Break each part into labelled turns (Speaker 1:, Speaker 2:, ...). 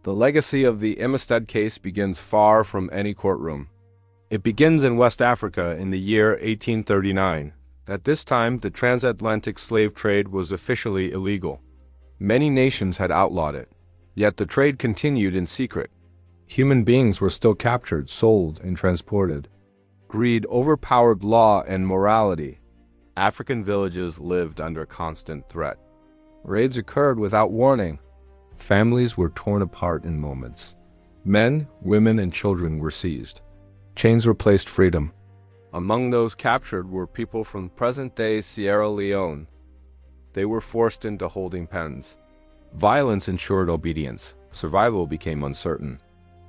Speaker 1: The legacy of the Amistad case begins far from any courtroom. It begins in West Africa in the year 1839. At this time, the transatlantic slave trade was officially illegal. Many nations had outlawed it, yet the trade continued in secret. Human beings were still captured, sold, and transported. Greed overpowered law and morality. African villages lived under constant threat. Raids occurred without warning. Families were torn apart in moments. Men, women, and children were seized. Chains replaced freedom. Among those captured were people from present-day Sierra Leone. They were forced into holding pens. Violence ensured obedience. Survival became uncertain.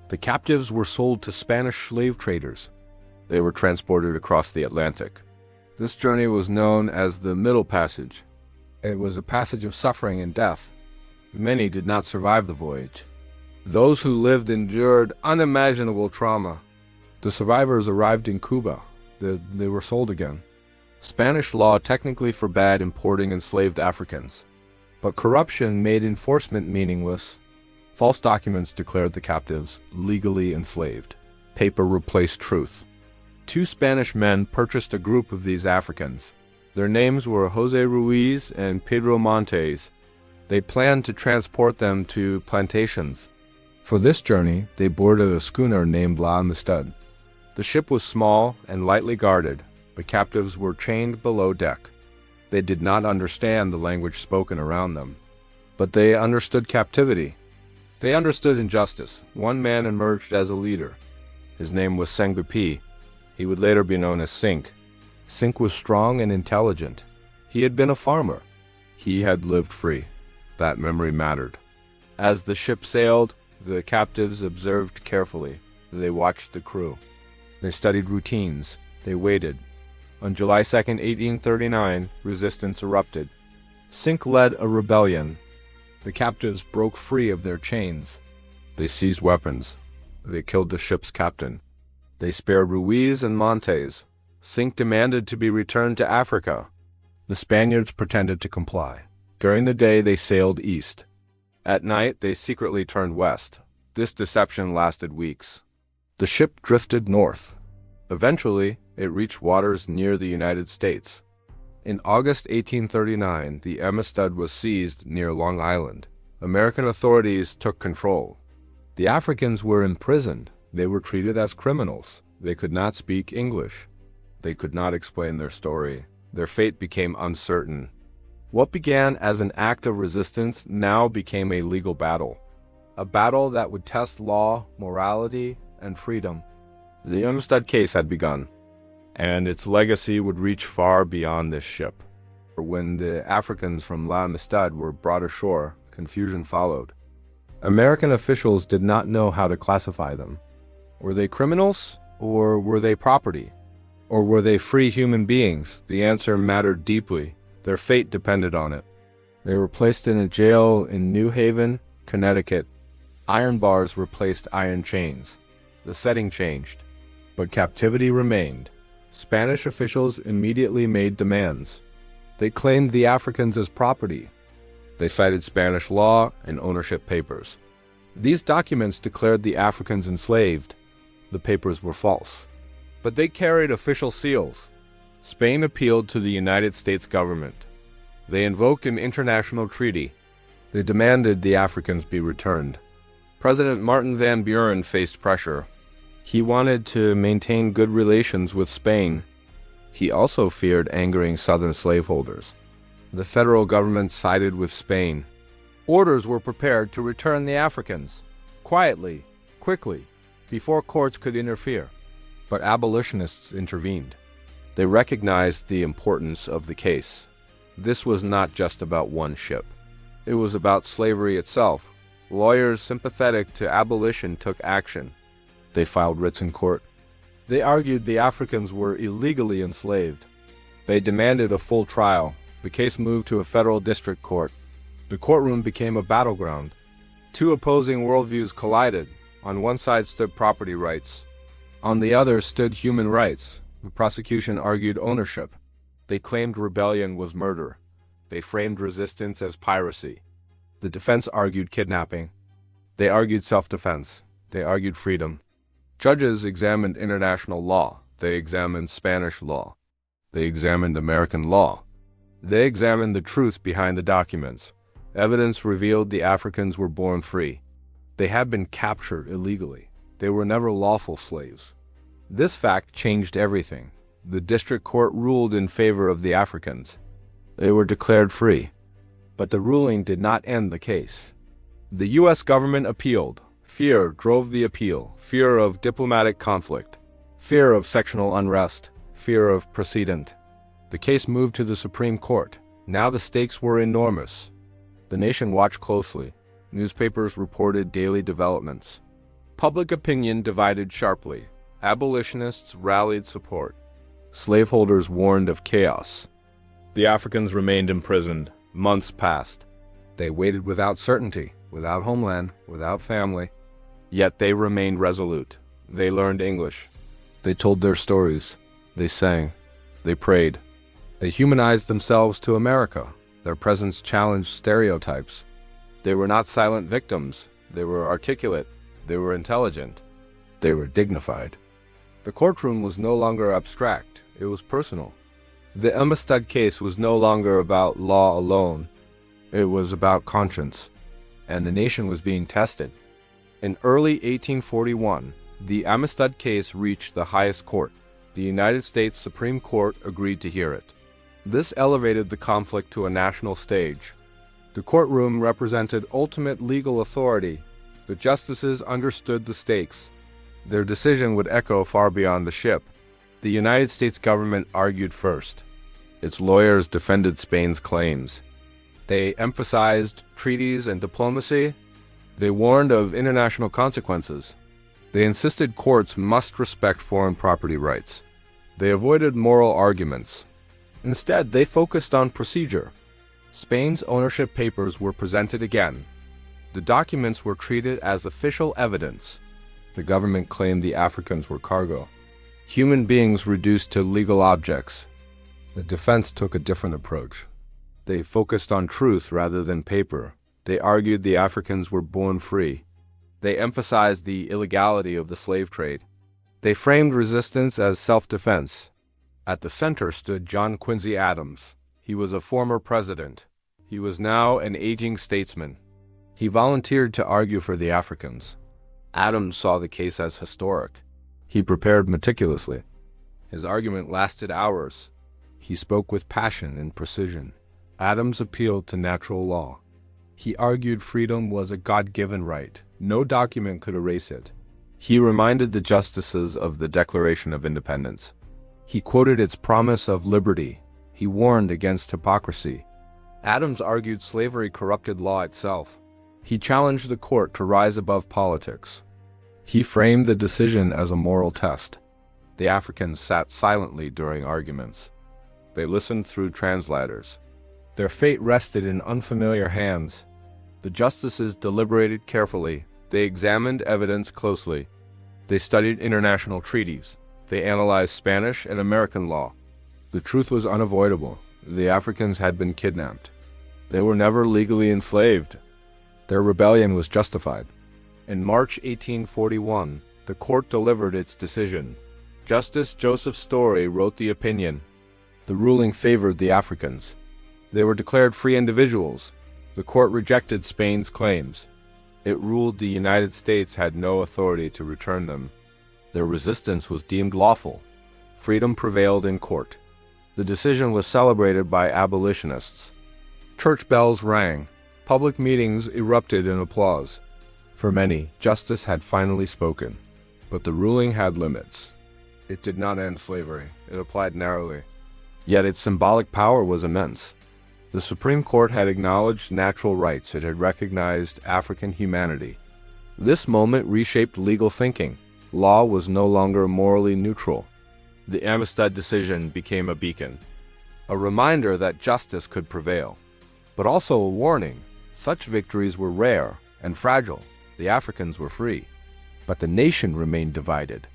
Speaker 1: The captives were sold to Spanish slave traders. They were transported across the Atlantic. This journey was known as the Middle Passage. It was a passage of suffering and death. Many did not survive the voyage. Those who lived endured unimaginable trauma. The survivors arrived in Cuba. They were sold again. Spanish law technically forbade importing enslaved Africans, but corruption made enforcement meaningless. False documents declared the captives legally enslaved. Paper replaced truth. 2 Spanish men purchased a group of these Africans. Their names were Jose Ruiz and Pedro Montes. They planned to transport them to plantations. For this journey, they boarded a schooner named La Amistad. The ship was small and lightly guarded, but captives were chained below deck. They did not understand the language spoken around them, but they understood captivity. They understood injustice. One man emerged as a leader. His name was Sengupi. He would later be known as Sink. Sink was strong and intelligent. He had been a farmer. He had lived free. That memory mattered. As the ship sailed, the captives observed carefully. They watched the crew. They studied routines. They waited. On July 2, 1839, resistance erupted. Sink led a rebellion. The captives broke free of their chains. They seized weapons. They killed the ship's captain. They spared Ruiz and Montes. Sink demanded to be returned to Africa. The Spaniards pretended to comply. During the day, they sailed east. At night, they secretly turned west. This deception lasted weeks. The ship drifted north. Eventually, it reached waters near the United States. In August 1839, the Amistad was seized near Long Island. American authorities took control. The Africans were imprisoned. They were treated as criminals. They could not speak English. They could not explain their story. Their fate became uncertain. What began as an act of resistance now became a legal battle. A battle that would test law, morality, and freedom. The Amistad case had begun, and its legacy would reach far beyond this ship. When the Africans from La Amistad were brought ashore, confusion followed. American officials did not know how to classify them. Were they criminals, or were they property? Or were they free human beings? The answer mattered deeply. Their fate depended on it. They were placed in a jail in New Haven, Connecticut. Iron bars replaced iron chains. The setting changed, but captivity remained. Spanish officials immediately made demands. They claimed the Africans as property. They cited Spanish law and ownership papers. These documents declared the Africans enslaved. The papers were false, but they carried official seals. Spain appealed to the United States government. They invoked an international treaty. They demanded the Africans be returned. President Martin Van Buren faced pressure. He wanted to maintain good relations with Spain. He also feared angering Southern slaveholders. The federal government sided with Spain. Orders were prepared to return the Africans, quietly, quickly, before courts could interfere. But abolitionists intervened. They recognized the importance of the case. This was not just about one ship. It was about slavery itself. Lawyers sympathetic to abolition took action. They filed writs in court. They argued the Africans were illegally enslaved. They demanded a full trial. The case moved to a federal district court. The courtroom became a battleground. 2 opposing worldviews collided. On one side stood property rights. On the other stood human rights. The prosecution argued ownership. They claimed rebellion was murder. They framed resistance as piracy. The defense argued kidnapping. They argued self-defense. They argued freedom. Judges examined international law. They examined Spanish law. They examined American law. They examined the truth behind the documents. Evidence revealed the Africans were born free. They had been captured illegally. They were never lawful slaves. This fact changed everything. The district court ruled in favor of the Africans. They were declared free. But the ruling did not end the case. The U.S. government appealed. Fear drove the appeal. Fear of diplomatic conflict. Fear of sectional unrest. Fear of precedent. The case moved to the Supreme Court. Now the stakes were enormous. The nation watched closely. Newspapers reported daily developments. Public opinion divided sharply. Abolitionists rallied support. Slaveholders warned of chaos. The Africans remained imprisoned. Months passed. They waited without certainty, without homeland, without family. Yet they remained resolute. They learned English. They told their stories. They sang. They prayed. They humanized themselves to America. Their presence challenged stereotypes. They were not silent victims. They were articulate. They were intelligent. They were dignified. The courtroom was no longer abstract. It was personal. The Amistad case was no longer about law alone. It was about conscience. And the nation was being tested. In early 1841, the Amistad case reached the highest court. The United States Supreme Court agreed to hear it. This elevated the conflict to a national stage. The courtroom represented ultimate legal authority. The justices understood the stakes. Their decision would echo far beyond the ship. The United States government argued first. Its lawyers defended Spain's claims. They emphasized treaties and diplomacy. They warned of international consequences. They insisted courts must respect foreign property rights. They avoided moral arguments. Instead, they focused on procedure. Spain's ownership papers were presented again. The documents were treated as official evidence. The government claimed the Africans were cargo. Human beings reduced to legal objects. The defense took a different approach. They focused on truth rather than paper. They argued the Africans were born free. They emphasized the illegality of the slave trade. They framed resistance as self-defense. At the center stood John Quincy Adams. He was a former president. He was now an aging statesman. He volunteered to argue for the Africans. Adams saw the case as historic. He prepared meticulously. His argument lasted hours. He spoke with passion and precision. Adams appealed to natural law. He argued freedom was a God-given right. No document could erase it. He reminded the justices of the Declaration of Independence. He quoted its promise of liberty. He warned against hypocrisy. Adams argued slavery corrupted law itself. He challenged the court to rise above politics. He framed the decision as a moral test. The Africans sat silently during arguments. They listened through translators. Their fate rested in unfamiliar hands. The justices deliberated carefully. They examined evidence closely. They studied international treaties. They analyzed Spanish and American law. The truth was unavoidable. The Africans had been kidnapped. They were never legally enslaved. Their rebellion was justified. In March 1841, the court delivered its decision. Justice Joseph Story wrote the opinion. The ruling favored the Africans. They were declared free individuals. The court rejected Spain's claims. It ruled the United States had no authority to return them. Their resistance was deemed lawful. Freedom prevailed in court. The decision was celebrated by abolitionists. Church bells rang. Public meetings erupted in applause. For many, justice had finally spoken. But the ruling had limits. It did not end slavery. It applied narrowly. Yet its symbolic power was immense. The Supreme Court had acknowledged natural rights. It had recognized African humanity. This moment reshaped legal thinking. Law was no longer morally neutral. The Amistad decision became a beacon, a reminder that justice could prevail, but also a warning. Such victories were rare and fragile. The Africans were free, but the nation remained divided.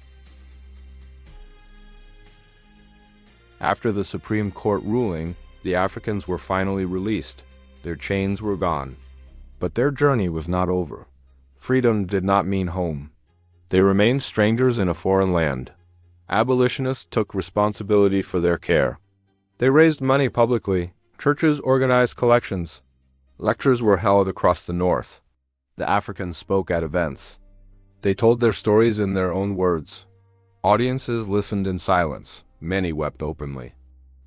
Speaker 1: After the Supreme Court ruling, the Africans were finally released. Their chains were gone. But their journey was not over. freedom did not mean home. They remained strangers in a foreign land. Abolitionists took responsibility for their care. They raised money publicly. Churches organized collections. Lectures were held across the North. The Africans spoke at events. They told their stories in their own words. Audiences listened in silence. Many wept openly.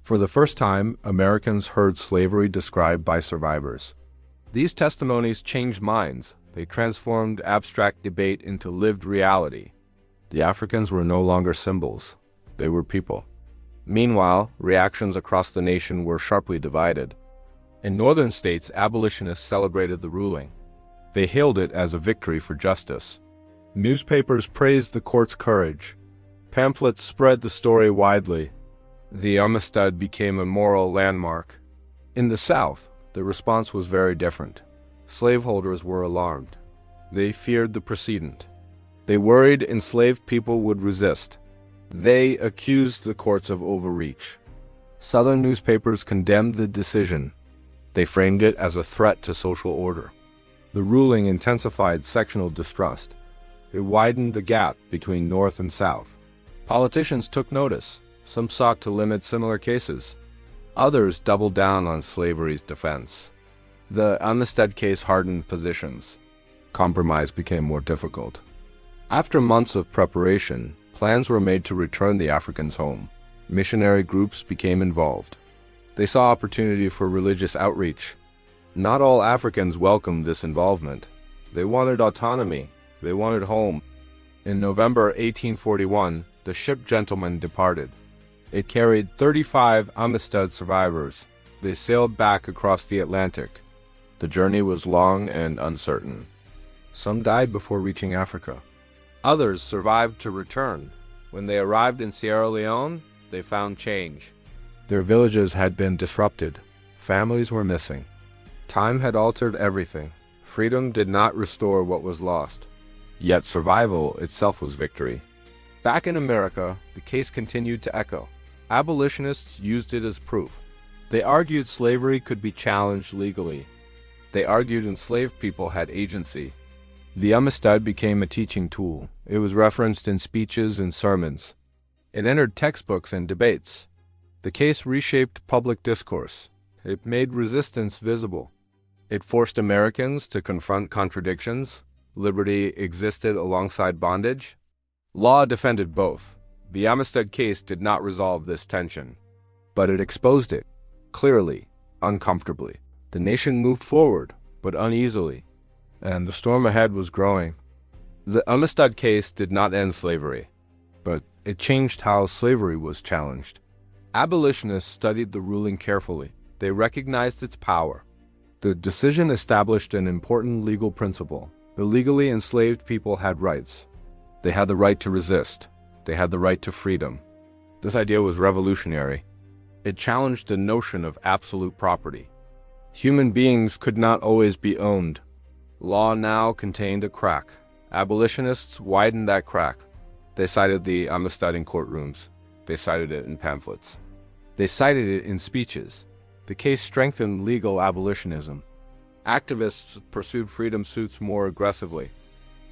Speaker 1: For the first time, Americans heard slavery described by survivors. These testimonies changed minds. They transformed abstract debate into lived reality. The Africans were no longer symbols. They were people. Meanwhile, reactions across the nation were sharply divided. In northern states, abolitionists celebrated the ruling. They hailed it as a victory for justice. Newspapers praised the court's courage. Pamphlets spread the story widely. The Amistad became a moral landmark. In the South, the response was very different. Slaveholders were alarmed. They feared the precedent. They worried enslaved people would resist. They accused the courts of overreach. Southern newspapers condemned the decision. They framed it as a threat to social order. The ruling intensified sectional distrust. It widened the gap between North and South. Politicians took notice. Some sought to limit similar cases. Others doubled down on slavery's defense. The Amistad case hardened positions. Compromise became more difficult. After months of preparation, plans were made to return the Africans home. Missionary groups became involved. They saw opportunity for religious outreach. Not all Africans welcomed this involvement. They wanted autonomy. They wanted home. In November 1841, the ship Gentleman departed. It carried 35 Amistad survivors. They sailed back across the Atlantic. The journey was long and uncertain. Some died before reaching Africa. Others survived to return. When they arrived in Sierra Leone, they found change. Their villages had been disrupted. Families were missing. Time had altered everything. Freedom did not restore what was lost. Yet survival itself was victory. Back in America, the case continued to echo. Abolitionists used it as proof. They argued slavery could be challenged legally. They argued enslaved people had agency. The Amistad became a teaching tool. It was referenced in speeches and sermons. It entered textbooks and debates. The case reshaped public discourse. It made resistance visible. It forced Americans to confront contradictions. Liberty existed alongside bondage. Law defended both. The Amistad case did not resolve this tension, but it exposed it, clearly, uncomfortably. The nation moved forward, but uneasily, and the storm ahead was growing. The Amistad case did not end slavery, but it changed how slavery was challenged. Abolitionists studied the ruling carefully. They recognized its power. The decision established an important legal principle. The legally enslaved people had rights. They had the right to resist. They had the right to freedom. This idea was revolutionary. It challenged the notion of absolute property. Human beings could not always be owned. Law now contained a crack. Abolitionists widened that crack. They cited the Amistad in courtrooms. They cited it in pamphlets. They cited it in speeches. The case strengthened legal abolitionism. Activists pursued freedom suits more aggressively.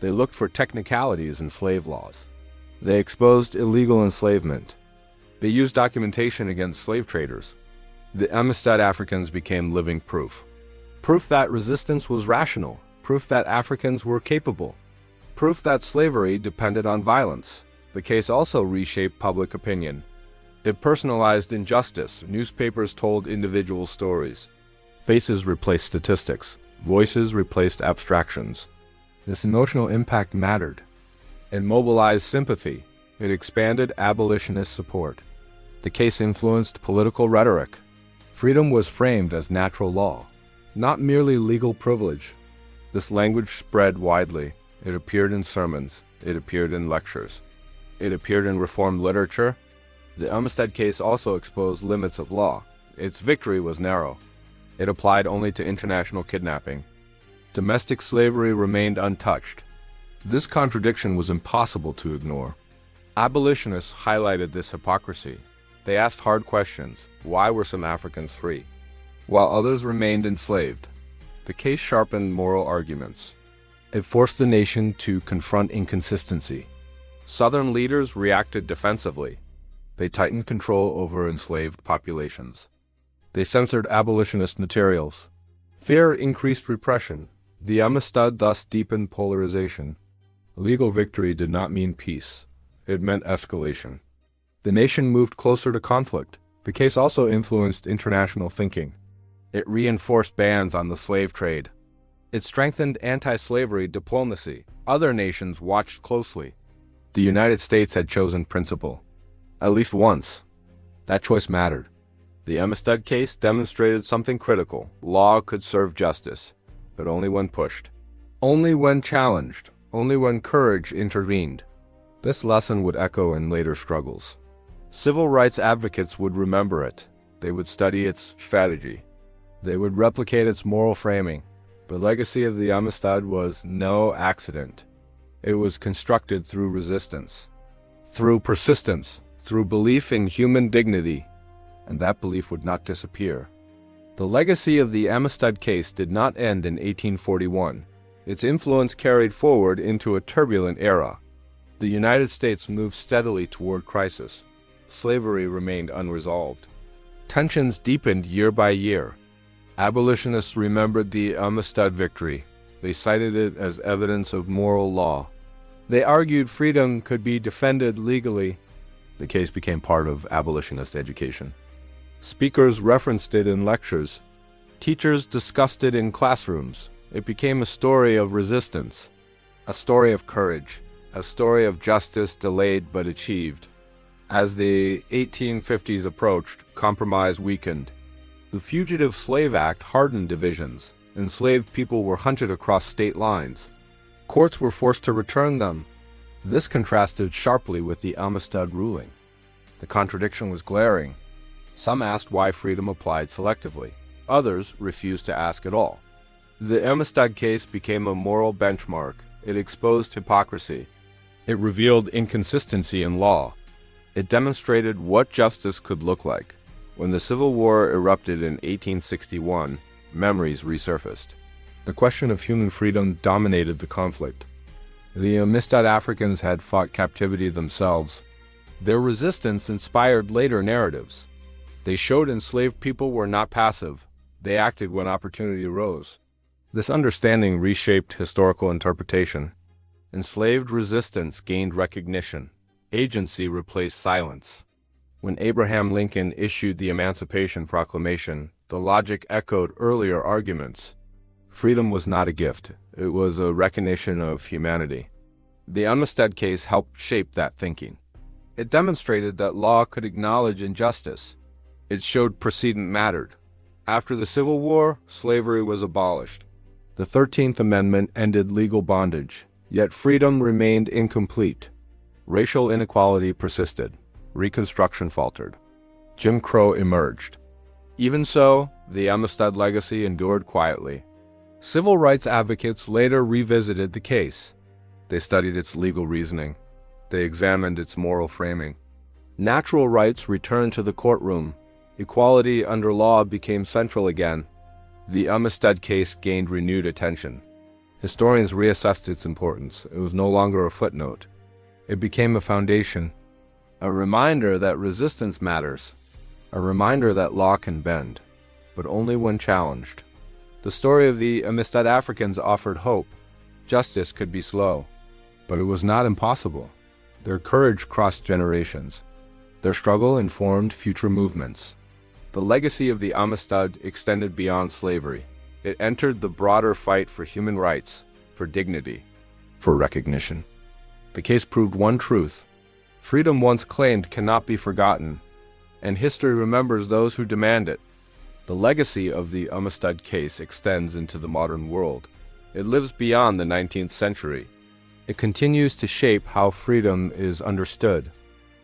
Speaker 1: They looked for technicalities in slave laws. They exposed illegal enslavement. They used documentation against slave traders. The Amistad Africans became living proof. Proof that resistance was rational. Proof that Africans were capable. Proof that slavery depended on violence. The case also reshaped public opinion. It personalized injustice. Newspapers told individual stories. Faces replaced statistics. Voices replaced abstractions. This emotional impact mattered. It mobilized sympathy. It expanded abolitionist support. The case influenced political rhetoric. Freedom was framed as natural law, not merely legal privilege. This language spread widely. It appeared in sermons. It appeared in lectures. It appeared in reformed literature. The Amistad case also exposed limits of law. Its victory was narrow. It applied only to international kidnapping. Domestic slavery remained untouched. This contradiction was impossible to ignore. Abolitionists highlighted this hypocrisy. They asked hard questions. Why were some Africans free, while others remained enslaved? The case sharpened moral arguments. It forced the nation to confront inconsistency. Southern leaders reacted defensively. They tightened control over enslaved populations. They censored abolitionist materials. Fear increased repression. The Amistad thus deepened polarization. Legal victory did not mean peace. It meant escalation. The nation moved closer to conflict. The case also influenced international thinking. It reinforced bans on the slave trade. It strengthened anti-slavery diplomacy. Other nations watched closely. The United States had chosen principle. At least once. That choice mattered. The Amistad case demonstrated something critical. Law could serve justice, but only when pushed. Only when challenged. Only when courage intervened. This lesson would echo in later struggles. Civil rights advocates would remember it. They would study its strategy. They would replicate its moral framing. The legacy of the Amistad was no accident. It was constructed through resistance, through persistence, through belief in human dignity, and that belief would not disappear. The legacy of the Amistad case did not end in 1841. Its influence carried forward into a turbulent era. The United States moved steadily toward crisis. Slavery remained unresolved. Tensions deepened year by year. Abolitionists remembered the Amistad victory. They cited it as evidence of moral law. They argued freedom could be defended legally. The case became part of abolitionist education. Speakers referenced it in lectures. Teachers discussed it in classrooms. It became a story of resistance, a story of courage, a story of justice delayed but achieved. As the 1850s approached, compromise weakened. The Fugitive Slave Act hardened divisions. Enslaved people were hunted across state lines. Courts were forced to return them. This contrasted sharply with the Amistad ruling. The contradiction was glaring. Some asked why freedom applied selectively. Others refused to ask at all. The Amistad case became a moral benchmark. It exposed hypocrisy. It revealed inconsistency in law. It demonstrated what justice could look like. When the Civil War erupted in 1861, memories resurfaced. The question of human freedom dominated the conflict. The Amistad Africans had fought captivity themselves. Their resistance inspired later narratives. They showed enslaved people were not passive. They acted when opportunity arose. This understanding reshaped historical interpretation. Enslaved resistance gained recognition. Agency replaced silence. When Abraham Lincoln issued the Emancipation Proclamation, the logic echoed earlier arguments. Freedom was not a gift. It was a recognition of humanity. The Amistad case helped shape that thinking. It demonstrated that law could acknowledge injustice. It showed precedent mattered. After the Civil War, slavery was abolished. The 13th Amendment ended legal bondage, yet freedom remained incomplete. Racial inequality persisted. Reconstruction faltered. Jim Crow emerged. Even so, the Amistad legacy endured quietly. Civil rights advocates later revisited the case. They studied its legal reasoning. They examined its moral framing. Natural rights returned to the courtroom. Equality under law became central again. The Amistad case gained renewed attention. Historians reassessed its importance. It was no longer a footnote. It became a foundation. A reminder that resistance matters. A reminder that law can bend, but only when challenged. The story of the Amistad Africans offered hope. Justice could be slow, but it was not impossible. Their courage crossed generations. Their struggle informed future movements. The legacy of the Amistad extended beyond slavery. It entered the broader fight for human rights, for dignity, for recognition. The case proved one truth. Freedom once claimed cannot be forgotten, and history remembers those who demand it. The legacy of the Amistad case extends into the modern world. It lives beyond the 19th century. It continues to shape how freedom is understood.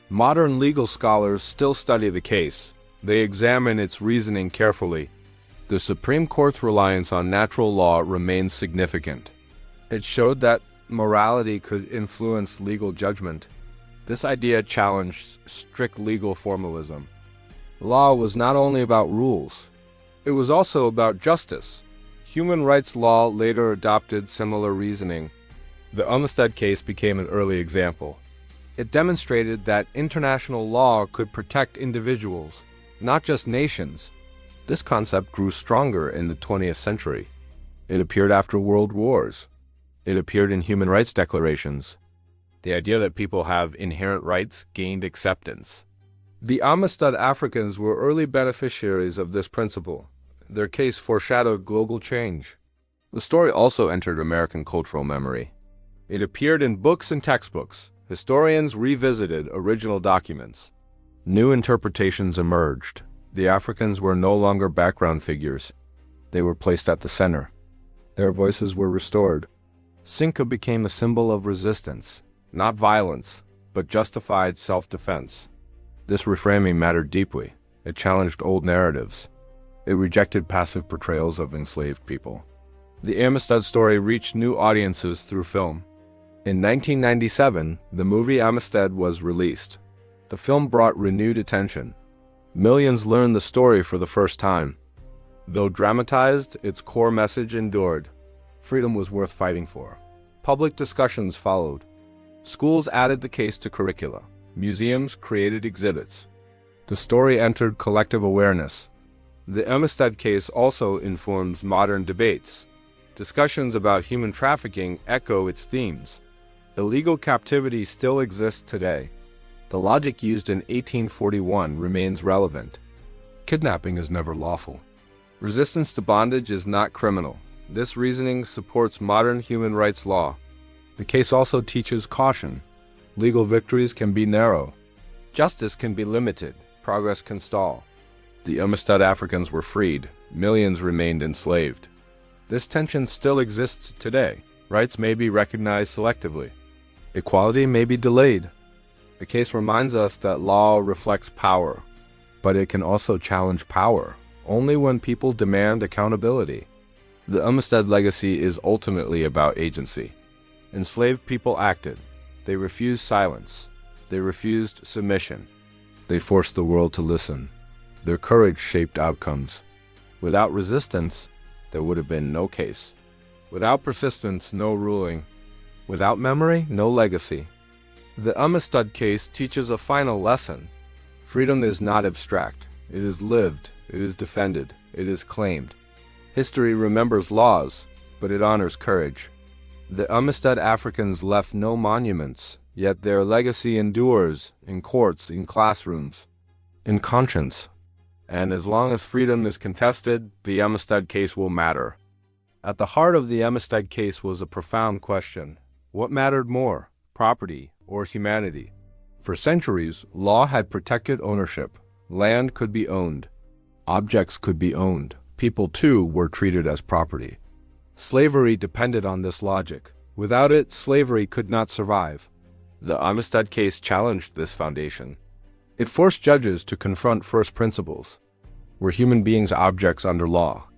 Speaker 1: Modern legal scholars still study the case. They examine its reasoning carefully. The Supreme Court's reliance on natural law remains significant. It showed that morality could influence legal judgment. This idea challenged strict legal formalism. Law was not only about rules. It was also about justice. Human rights law later adopted similar reasoning. The Amistad case became an early example. It demonstrated that international law could protect individuals, not just nations. This concept grew stronger in the 20th century. It appeared after world wars. It appeared in human rights declarations. The idea that people have inherent rights gained acceptance. The Amistad Africans were early beneficiaries of this principle. Their case foreshadowed global change. The story also entered American cultural memory. It appeared in books and textbooks. Historians revisited original documents. New interpretations emerged. The Africans were no longer background figures. They were placed at the center. Their voices were restored. Sinca became a symbol of resistance, not violence, but justified self-defense. This reframing mattered deeply. It challenged old narratives. It rejected passive portrayals of enslaved people. The Amistad story reached new audiences through film. In 1997, the movie Amistad was released. The film brought renewed attention. Millions learned the story for the first time. Though dramatized, its core message endured. Freedom was worth fighting for. Public discussions followed. Schools added the case to curricula. Museums created exhibits. The story entered collective awareness. The Amistad case also informs modern debates. Discussions about human trafficking echo its themes. Illegal captivity still exists today. The logic used in 1841 remains relevant. Kidnapping is never lawful. Resistance to bondage is not criminal. This reasoning supports modern human rights law. The case also teaches caution. Legal victories can be narrow. Justice can be limited. Progress can stall. The Amistad Africans were freed. Millions remained enslaved. This tension still exists today. Rights may be recognized selectively. Equality may be delayed. The case reminds us that law reflects power, but it can also challenge power, only when people demand accountability. The Amistad legacy is ultimately about agency. Enslaved people acted. They refused silence. They refused submission. They forced the world to listen. Their courage shaped outcomes. Without resistance, there would have been no case. Without persistence, no ruling. Without memory, no legacy. The Amistad case teaches a final lesson. Freedom is not abstract. It is lived. It is defended. It is claimed. History remembers laws, but it honors courage. The Amistad Africans left no monuments, yet their legacy endures in courts, in classrooms, in conscience. And as long as freedom is contested, the Amistad case will matter. At the heart of the Amistad case was a profound question. What mattered more, property or humanity? For centuries, law had protected ownership. Land could be owned. Objects could be owned. People, too, were treated as property. Slavery depended on this logic. Without it, slavery could not survive. The Amistad case challenged this foundation. It forced judges to confront first principles. Were human beings objects under law,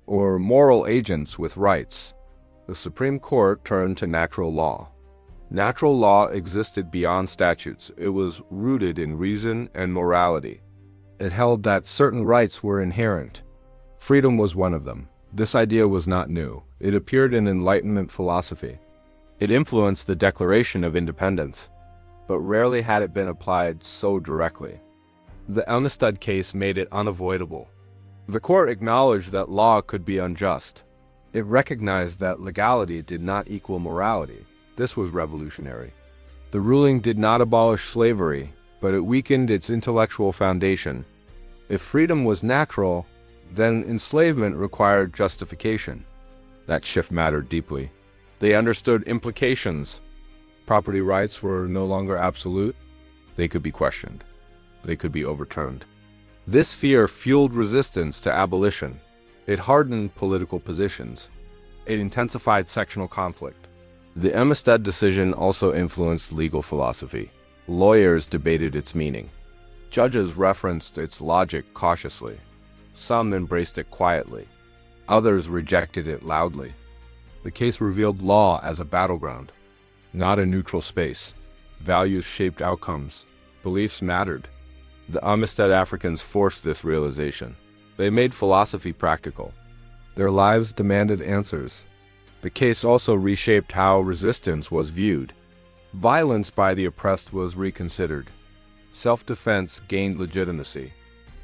Speaker 1: or moral agents with rights? The Supreme Court turned to natural law. Natural law existed beyond statutes. It was rooted in reason and morality. It held that certain rights were inherent. Freedom was one of them. This idea was not new. It appeared in Enlightenment philosophy. It influenced the Declaration of Independence, but rarely had it been applied so directly. The Amistad case made it unavoidable. The court acknowledged that law could be unjust. It recognized that legality did not equal morality. This was revolutionary. The ruling did not abolish slavery, but it weakened its intellectual foundation. If freedom was natural, then enslavement required justification. That shift mattered deeply. They understood implications. Property rights were no longer absolute. They could be questioned. They could be overturned. This fear fueled resistance to abolition. It hardened political positions. It intensified sectional conflict. The Amistad decision also influenced legal philosophy. Lawyers debated its meaning. Judges referenced its logic cautiously. Some embraced it quietly. Others rejected it loudly. The case revealed law as a battleground, not a neutral space. Values shaped outcomes. Beliefs mattered. The Amistad Africans forced this realization. They made philosophy practical. Their lives demanded answers. The case also reshaped how resistance was viewed. Violence by the oppressed was reconsidered. Self-defense gained legitimacy.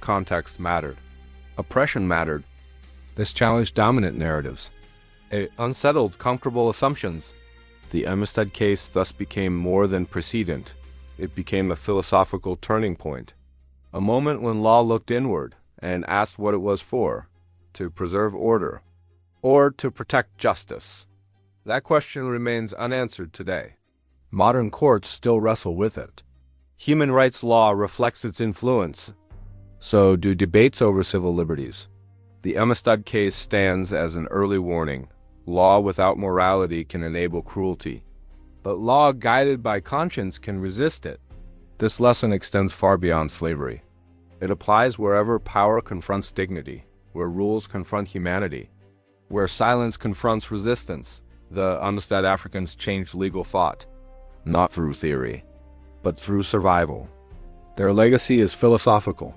Speaker 1: Context mattered. Oppression mattered. This challenged dominant narratives. It unsettled comfortable assumptions. The Amistad case thus became more than precedent. It became a philosophical turning point. A moment when law looked inward and asked what it was for: to preserve order, or to protect justice. That question remains unanswered today. Modern courts still wrestle with it. Human rights law reflects its influence. So do debates over civil liberties. The Amistad case stands as an early warning. Law without morality can enable cruelty, but law guided by conscience can resist it. This lesson extends far beyond slavery. It applies wherever power confronts dignity, where rules confront humanity, where silence confronts resistance. The Amistad Africans changed legal thought, not through theory, but through survival. Their legacy is philosophical,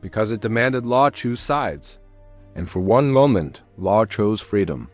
Speaker 1: because it demanded law choose sides. And for one moment, law chose freedom.